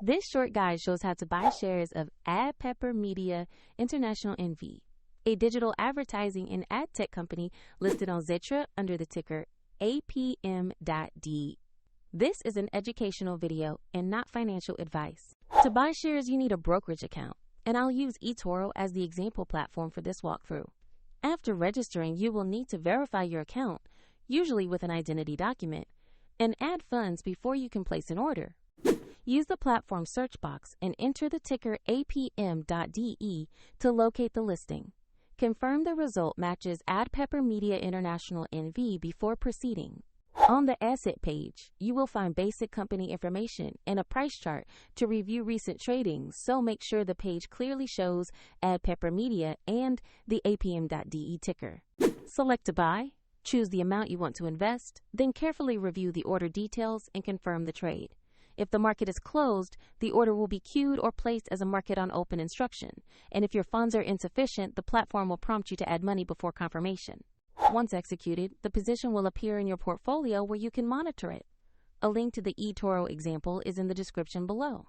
This short guide shows how to buy shares of Ad Pepper Media International NV, a digital advertising and ad tech company listed on Xetra under the ticker APM.D. This is an educational video and not financial advice. To buy shares, you need a brokerage account, and I'll use eToro as the example platform for this walkthrough. After registering, you will need to verify your account, usually with an identity document, and add funds before you can place an order. Use the platform search box and enter the ticker APM.DE to locate the listing. Confirm the result matches Ad Pepper Media International NV before proceeding. On the asset page, you will find basic company information and a price chart to review recent trading, so make sure the page clearly shows Ad Pepper Media and the APM.DE ticker. Select to buy, choose the amount you want to invest, then carefully review the order details and confirm the trade. If the market is closed, the order will be queued or placed as a market on open instruction, and if your funds are insufficient, the platform will prompt you to add money before confirmation. Once executed, the position will appear in your portfolio where you can monitor it. A link to the eToro example is in the description below.